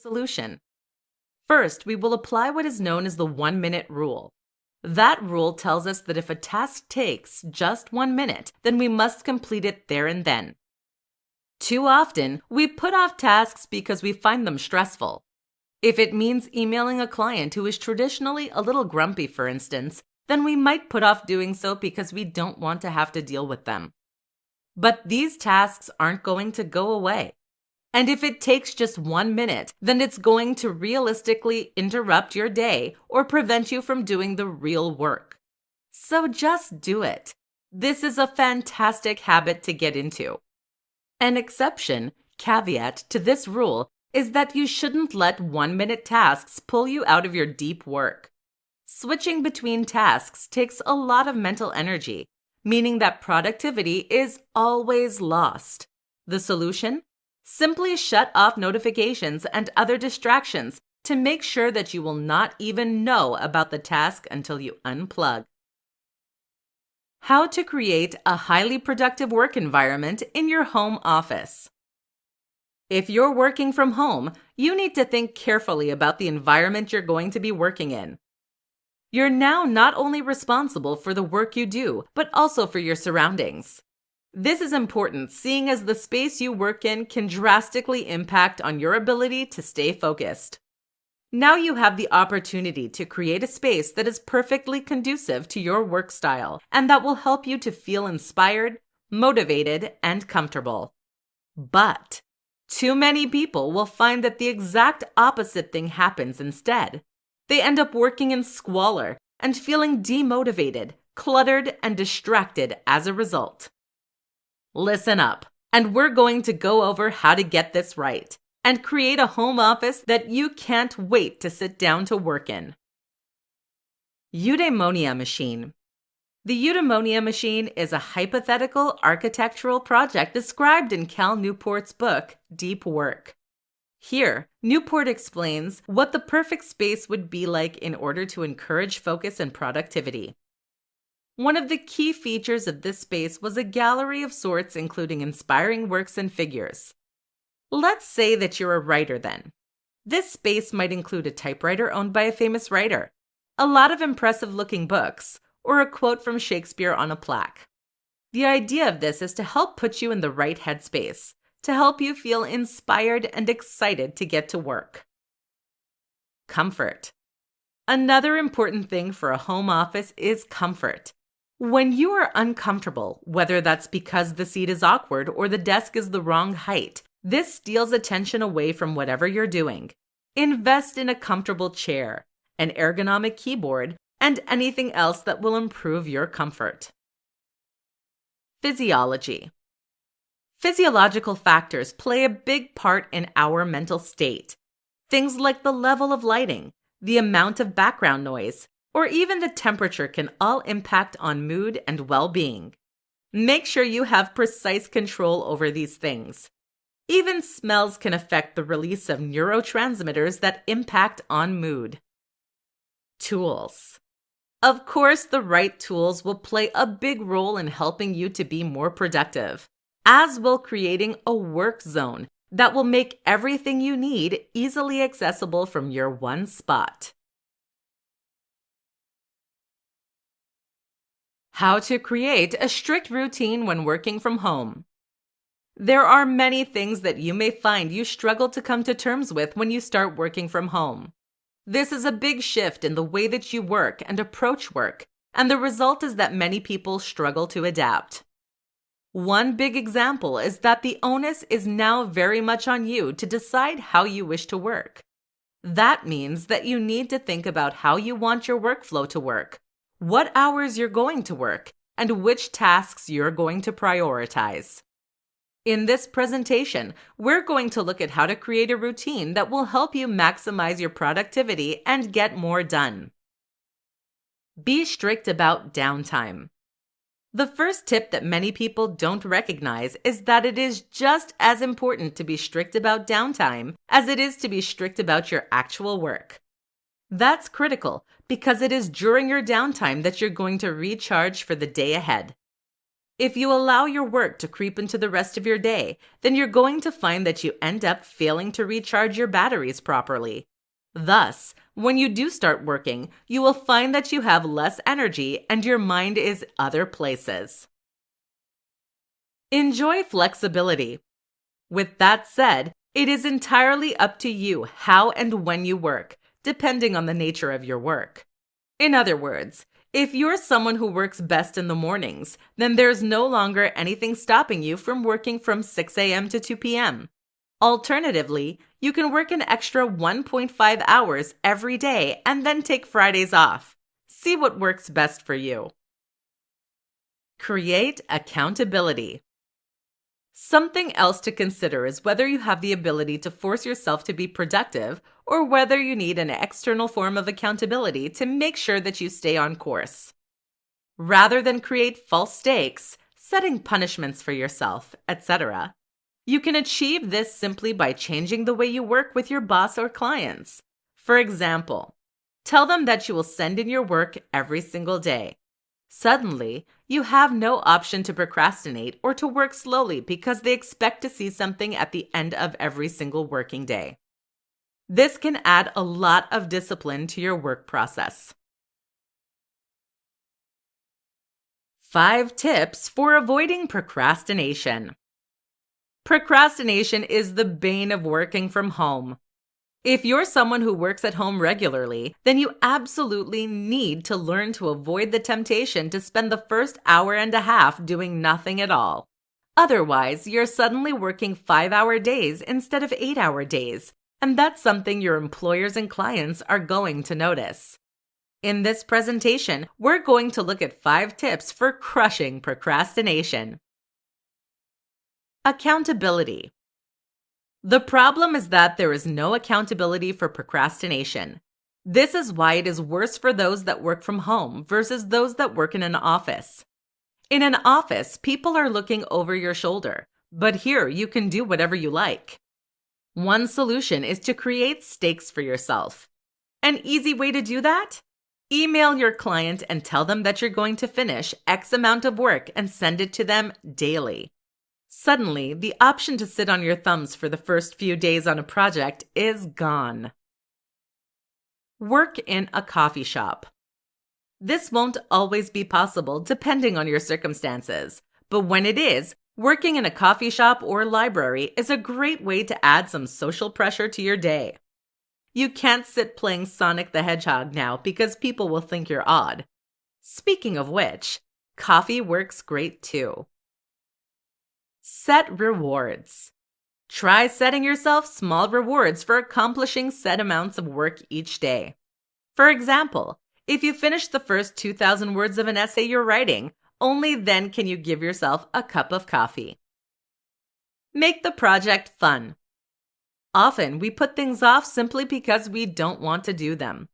solution. First, we will apply what is known as the 1-minute rule. That rule tells us that if a task takes just 1 minute, then we must complete it there and then. Too often, we put off tasks because we find them stressful. If it means emailing a client who is traditionally a little grumpy, for instance, then we might put off doing so because we don't want to have to deal with them. But these tasks aren't going to go away. And if it takes just 1 minute, then it's going to realistically interrupt your day or prevent you from doing the real work. So just do it. This is a fantastic habit to get into. An exception, caveat to this rule is that you shouldn't let 1-minute tasks pull you out of your deep work. Switching between tasks takes a lot of mental energy, meaning that productivity is always lost. The solution? Simply shut off notifications and other distractions to make sure that you will not even know about the task until you unplug. How to create a highly productive work environment in your home office. If you're working from home, you need to think carefully about the environment you're going to be working in. You're now not only responsible for the work you do, but also for your surroundings. This is important, seeing as the space you work in can drastically impact on your ability to stay focused. Now you have the opportunity to create a space that is perfectly conducive to your work style and that will help you to feel inspired, motivated, and comfortable. But too many people will find that the exact opposite thing happens instead. They end up working in squalor and feeling demotivated, cluttered, and distracted as a result. Listen up, and we're going to go over how to get this right and create a home office that you can't wait to sit down to work in. Eudaimonia Machine. The Eudaimonia Machine is a hypothetical architectural project described in Cal Newport's book, Deep Work. Here, Newport explains what the perfect space would be like in order to encourage focus and productivity. One of the key features of this space was a gallery of sorts, including inspiring works and figures. Let's say that you're a writer then. This space might include a typewriter owned by a famous writer, a lot of impressive-looking books, or a quote from Shakespeare on a plaque. The idea of this is to help put you in the right headspace, to help you feel inspired and excited to get to work. Comfort. Another important thing for a home office is comfort. When you are uncomfortable, whether that's because the seat is awkward or the desk is the wrong height, this steals attention away from whatever you're doing. Invest in a comfortable chair, an ergonomic keyboard, and anything else that will improve your comfort. Physiology. Physiological factors play a big part in our mental state. Things like the level of lighting, the amount of background noise, or even the temperature can all impact on mood and well-being. Make sure you have precise control over these things. Even smells can affect the release of neurotransmitters that impact on mood. Tools. Of course, the right tools will play a big role in helping you to be more productive, as will creating a work zone that will make everything you need easily accessible from your one spot. How to create a strict routine when working from home. There are many things that you may find you struggle to come to terms with when you start working from home. This is a big shift in the way that you work and approach work, and the result is that many people struggle to adapt. One big example is that the onus is now very much on you to decide how you wish to work. That means that you need to think about how you want your workflow to work, what hours you're going to work, and which tasks you're going to prioritize. In this presentation, we're going to look at how to create a routine that will help you maximize your productivity and get more done. Be strict about downtime. The first tip that many people don't recognize is that it is just as important to be strict about downtime as it is to be strict about your actual work. That's critical because it is during your downtime that you're going to recharge for the day ahead. If you allow your work to creep into the rest of your day, then you're going to find that you end up failing to recharge your batteries properly. Thus, when you do start working, you will find that you have less energy and your mind is other places. Enjoy flexibility. With that said, it is entirely up to you how and when you work, depending on the nature of your work. In other words, if you're someone who works best in the mornings, then there's no longer anything stopping you from working from 6 a.m. to 2 p.m. Alternatively, you can work an extra 1.5 hours every day and then take Fridays off. See what works best for you. Create accountability. Something else to consider is whether you have the ability to force yourself to be productive or whether you need an external form of accountability to make sure that you stay on course. Rather than create false stakes, setting punishments for yourself, etc., you can achieve this simply by changing the way you work with your boss or clients. For example, tell them that you will send in your work every single day. Suddenly, you have no option to procrastinate or to work slowly because they expect to see something at the end of every single working day. This can add a lot of discipline to your work process. 5 tips for avoiding procrastination. Procrastination is the bane of working from home. If you're someone who works at home regularly, then you absolutely need to learn to avoid the temptation to spend the first hour and a half doing nothing at all. Otherwise, you're suddenly working 5-hour days instead of 8-hour days, and that's something your employers and clients are going to notice. In this presentation, we're going to look at 5 tips for crushing procrastination. Accountability. The problem is that there is no accountability for procrastination. This is why it is worse for those that work from home versus those that work in an office. In an office, people are looking over your shoulder, but here you can do whatever you like. One solution is to create stakes for yourself. An easy way to do that? Email your client and tell them that you're going to finish X amount of work and send it to them daily. Suddenly, the option to sit on your thumbs for the first few days on a project is gone. Work in a coffee shop. This won't always be possible depending on your circumstances, but when it is, working in a coffee shop or library is a great way to add some social pressure to your day. You can't sit playing Sonic the Hedgehog now because people will think you're odd. Speaking of which, coffee works great too. Set rewards. Try setting yourself small rewards for accomplishing set amounts of work each day. For example, if you finish the first 2,000 words of an essay you're writing, only then can you give yourself a cup of coffee. Make the project fun. Often, we put things off simply because we don't want to do them.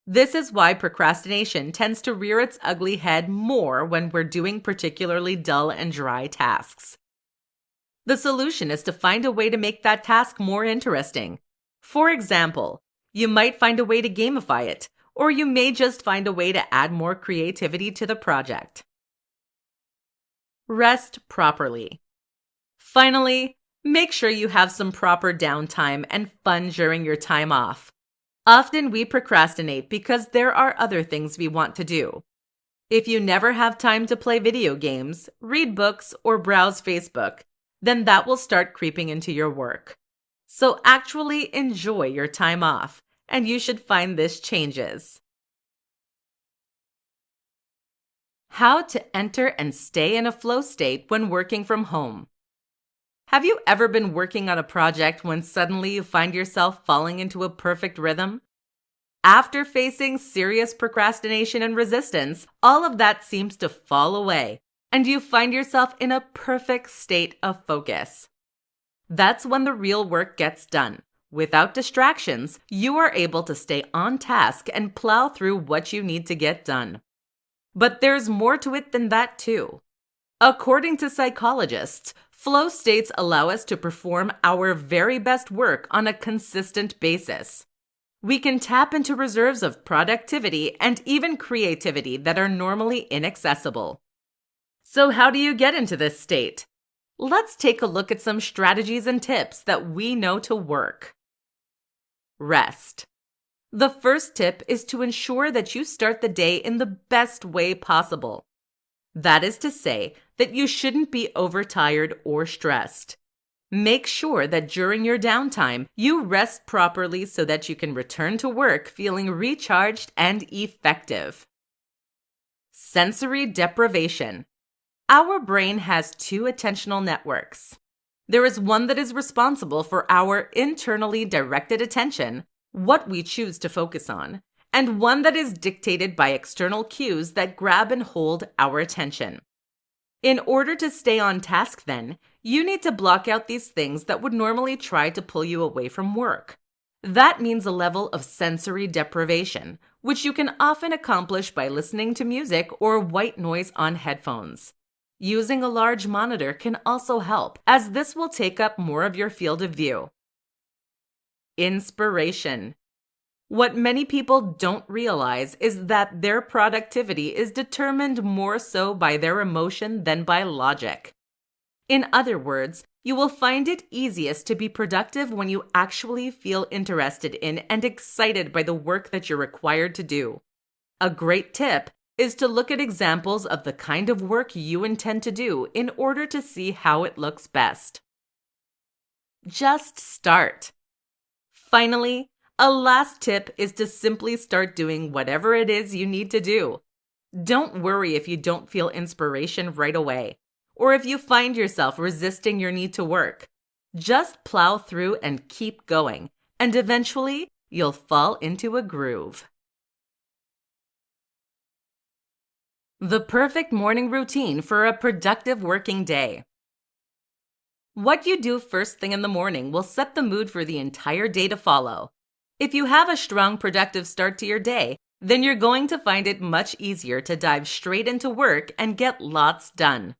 This is why procrastination tends to rear its ugly head more when we're doing particularly dull and dry tasks. The solution is to find a way to make that task more interesting. For example, you might find a way to gamify it, or you may just find a way to add more creativity to the project. Rest properly. Finally, make sure you have some proper downtime and fun during your time off. Often we procrastinate because there are other things we want to do. If you never have time to play video games, read books, or browse Facebook, then that will start creeping into your work. So actually enjoy your time off, and you should find this changes. How to enter and stay in a flow state when working from home. Have you ever been working on a project when suddenly you find yourself falling into a perfect rhythm? After facing serious procrastination and resistance, all of that seems to fall away, and you find yourself in a perfect state of focus. That's when the real work gets done. Without distractions, you are able to stay on task and plow through what you need to get done. But there's more to it than that too. According to psychologists, flow states allow us to perform our very best work on a consistent basis. We can tap into reserves of productivity and even creativity that are normally inaccessible. So, how do you get into this state? Let's take a look at some strategies and tips that we know to work. Rest. The first tip is to ensure that you start the day in the best way possible. That is to say, that you shouldn't be overtired or stressed. Make sure that during your downtime, you rest properly so that you can return to work feeling recharged and effective. Sensory deprivation. Our brain has two attentional networks. There is one that is responsible for our internally directed attention, what we choose to focus on, and one that is dictated by external cues that grab and hold our attention. In order to stay on task, then, you need to block out these things that would normally try to pull you away from work. That means a level of sensory deprivation, which you can often accomplish by listening to music or white noise on headphones. Using a large monitor can also help, as this will take up more of your field of view. Inspiration. What many people don't realize is that their productivity is determined more so by their emotion than by logic. In other words, you will find it easiest to be productive when you actually feel interested in and excited by the work that you're required to do. A great tip is to look at examples of the kind of work you intend to do in order to see how it looks best. Just start. Finally, a last tip is to simply start doing whatever it is you need to do. Don't worry if you don't feel inspiration right away, or if you find yourself resisting your need to work. Just plow through and keep going, and eventually you'll fall into a groove. The perfect morning routine for a productive working day. What you do first thing in the morning will set the mood for the entire day to follow. If you have a strong, productive start to your day, then you're going to find it much easier to dive straight into work and get lots done.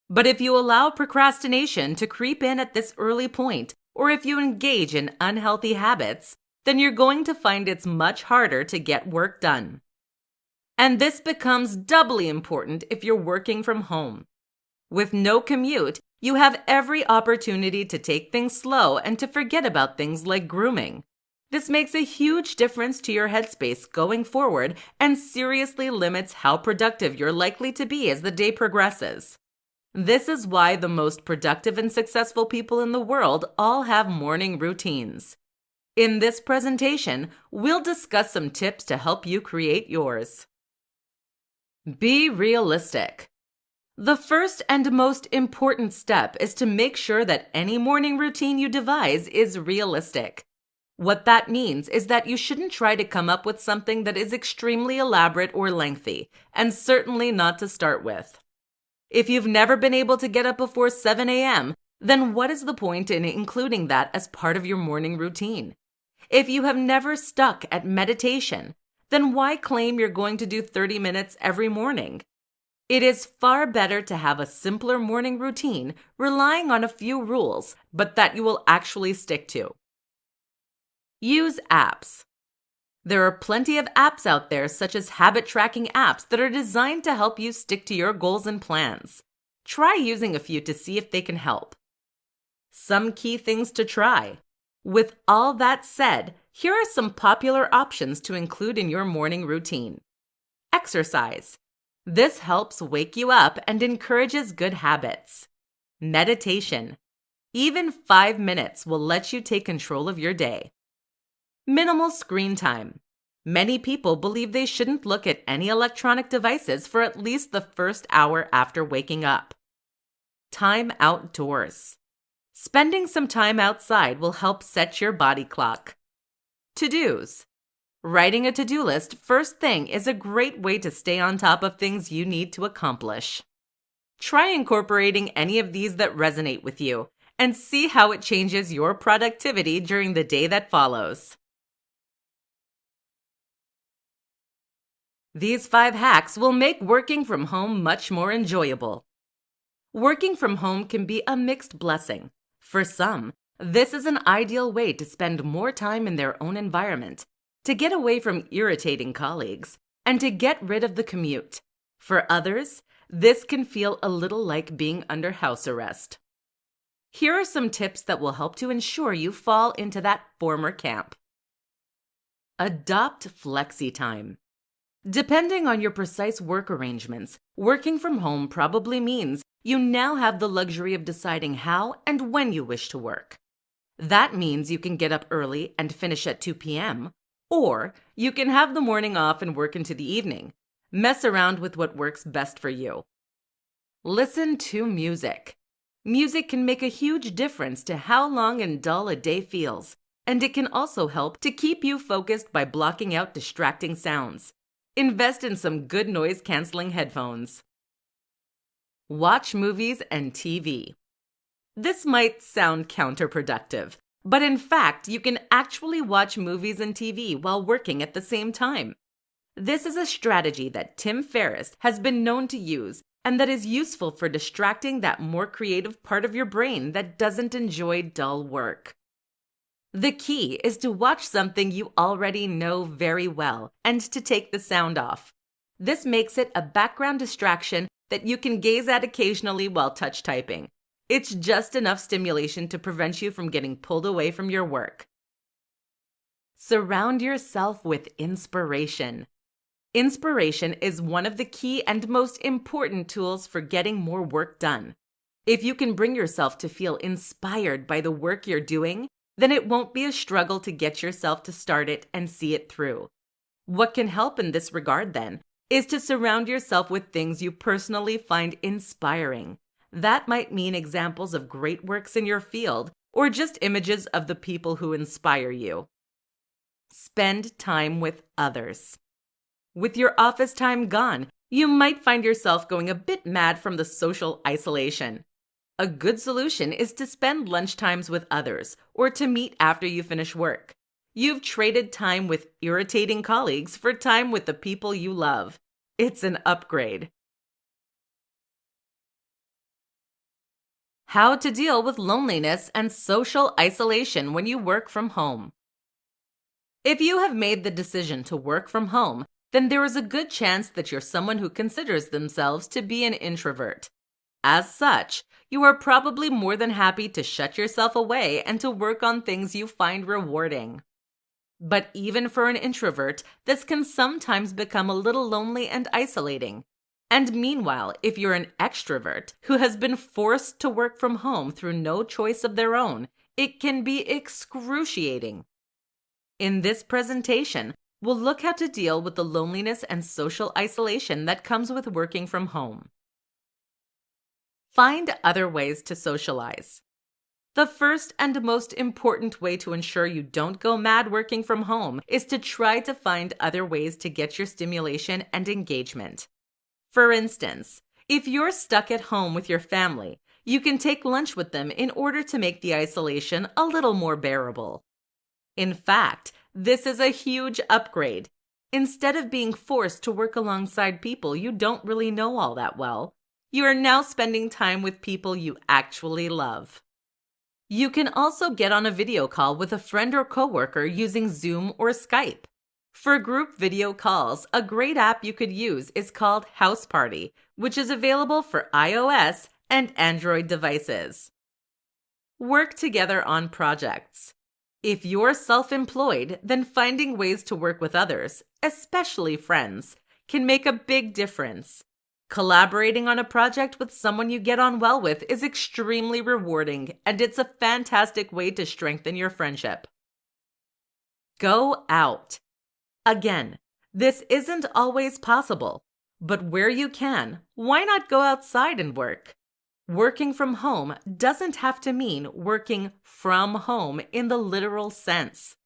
But if you allow procrastination to creep in at this early point, or if you engage in unhealthy habits, then you're going to find it's much harder to get work done. And this becomes doubly important if you're working from home. With no commute, you have every opportunity to take things slow and to forget about things like grooming. This makes a huge difference to your headspace going forward and seriously limits how productive you're likely to be as the day progresses. This is why the most productive and successful people in the world all have morning routines. In this presentation, we'll discuss some tips to help you create yours. Be realistic. The first and most important step is to make sure that any morning routine you devise is realistic. What that means is that you shouldn't try to come up with something that is extremely elaborate or lengthy, and certainly not to start with. If you've never been able to get up before 7 a.m., then what is the point in including that as part of your morning routine? If you have never stuck at meditation, then why claim you're going to do 30 minutes every morning? It is far better to have a simpler morning routine relying on a few rules, but that you will actually stick to. Use apps. There are plenty of apps out there, such as habit tracking apps, that are designed to help you stick to your goals and plans. Try using a few to see if they can help. Some key things to try. With all that said, here are some popular options to include in your morning routine. Exercise. This helps wake you up and encourages good habits. Meditation. Even 5 minutes will let you take control of your day. Minimal screen time. Many people believe they shouldn't look at any electronic devices for at least the first hour after waking up. Time outdoors. Spending some time outside will help set your body clock. To-dos. Writing a to-do list first thing is a great way to stay on top of things you need to accomplish. Try incorporating any of these that resonate with you and see how it changes your productivity during the day that follows. These 5 hacks will make working from home much more enjoyable. Working from home can be a mixed blessing. For some, this is an ideal way to spend more time in their own environment, to get away from irritating colleagues, and to get rid of the commute. For others, This can feel a little like being under house arrest. Here are some tips that will help to ensure you fall into that former camp. Adopt flexi time. Depending on your precise work arrangements, working from home probably means you now have the luxury of deciding how and when you wish to work. That means you can get up early and finish at 2 p.m., or you can have the morning off and work into the evening. Mess around with what works best for you. Listen to music. Music can make a huge difference to how long and dull a day feels, and it can also help to keep you focused by blocking out distracting sounds. Invest in some good noise-canceling headphones. Watch movies and TV. This might sound counterproductive, but in fact, you can actually watch movies and TV while working at the same time. This is a strategy that Tim Ferriss has been known to use and that is useful for distracting that more creative part of your brain that doesn't enjoy dull work. The key is to watch something you already know very well and to take the sound off. This makes it a background distraction that you can gaze at occasionally while touch typing. It's just enough stimulation to prevent you from getting pulled away from your work. Surround yourself with inspiration. Inspiration is one of the key and most important tools for getting more work done. If you can bring yourself to feel inspired by the work you're doing, then it won't be a struggle to get yourself to start it and see it through. What can help in this regard, then, is to surround yourself with things you personally find inspiring. That might mean examples of great works in your field, or just images of the people who inspire you. Spend time with others. With your office time gone, you might find yourself going a bit mad from the social isolation. A good solution is to spend lunchtimes with others or to meet after you finish work. You've traded time with irritating colleagues for time with the people you love. It's an upgrade. How to deal with loneliness and social isolation when you work from home. If you have made the decision to work from home, then there is a good chance that you're someone who considers themselves to be an introvert. As such, you are probably more than happy to shut yourself away and to work on things you find rewarding. But even for an introvert, this can sometimes become a little lonely and isolating. And meanwhile, if you're an extrovert who has been forced to work from home through no choice of their own, it can be excruciating. In this presentation, we'll look how to deal with the loneliness and social isolation that comes with working from home. Find other ways to socialize. The first and most important way to ensure you don't go mad working from home is to try to find other ways to get your stimulation and engagement. For instance, if you're stuck at home with your family, you can take lunch with them in order to make the isolation a little more bearable. In fact, this is a huge upgrade. Instead of being forced to work alongside people you don't really know all that well, you are now spending time with people you actually love. You can also get on a video call with a friend or coworker using Zoom or Skype. For group video calls, a great app you could use is called House Party, which is available for iOS and Android devices. Work together on projects. If you're self-employed, then finding ways to work with others, especially friends, can make a big difference. Collaborating on a project with someone you get on well with is extremely rewarding, and it's a fantastic way to strengthen your friendship. Go out. Again, this isn't always possible, but where you can, why not go outside and work? Working from home doesn't have to mean working from home in the literal sense.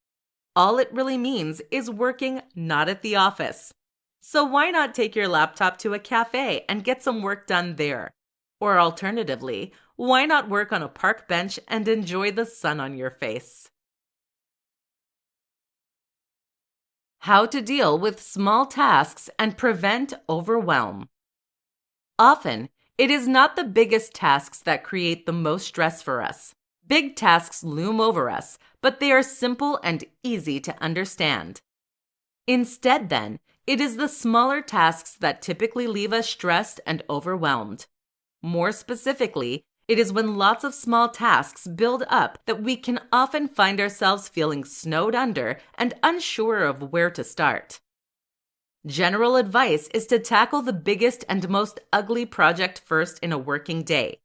All it really means is working not at the office. So why not take your laptop to a cafe and get some work done there? Or alternatively, why not work on a park bench and enjoy the sun on your face? How to deal with small tasks and prevent overwhelm. Often, it is not the biggest tasks that create the most stress for us. Big tasks loom over us, but they are simple and easy to understand. Instead, then, It is the smaller tasks that typically leave us stressed and overwhelmed. More specifically, it is when lots of small tasks build up that we can often find ourselves feeling snowed under and unsure of where to start. General advice is to tackle the biggest and most ugly project first in a working day.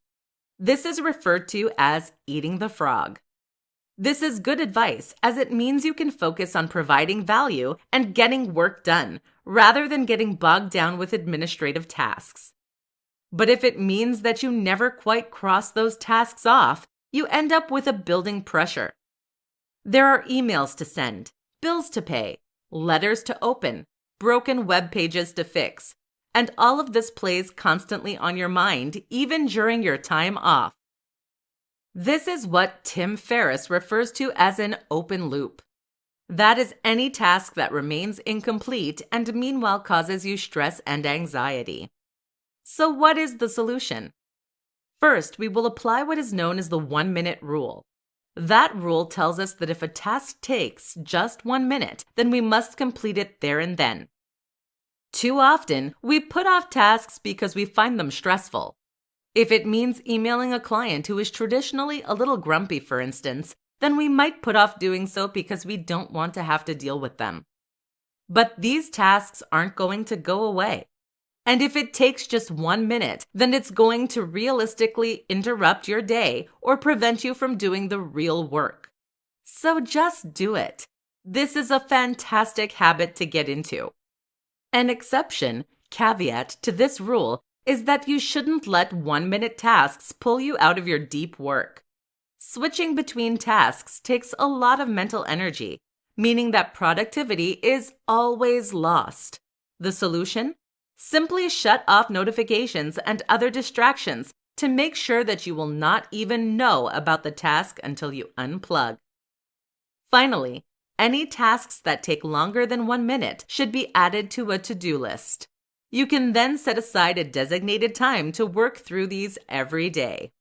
This is referred to as eating the frog. This is good advice as it means you can focus on providing value and getting work done rather than getting bogged down with administrative tasks. But if it means that you never quite cross those tasks off, you end up with a building pressure. There are emails to send, bills to pay, letters to open, broken web pages to fix, and all of this plays constantly on your mind even during your time off. This is what Tim Ferriss refers to as an open loop. That is any task that remains incomplete and meanwhile causes you stress and anxiety. So what is the solution? First, we will apply what is known as the 1-minute rule. That rule tells us that if a task takes just 1 minute, then we must complete it there and then. Too often, we put off tasks because we find them stressful. If it means emailing a client who is traditionally a little grumpy, for instance, then we might put off doing so because we don't want to have to deal with them. But these tasks aren't going to go away. And if it takes just 1 minute, then it's going to realistically interrupt your day or prevent you from doing the real work. So just do it. This is a fantastic habit to get into. An exception, caveat to this rule is that you shouldn't let 1-minute tasks pull you out of your deep work. Switching between tasks takes a lot of mental energy, meaning that productivity is always lost. The solution? Simply shut off notifications and other distractions to make sure that you will not even know about the task until you unplug. Finally, any tasks that take longer than 1 minute should be added to a to-do list. You can then set aside a designated time to work through these every day.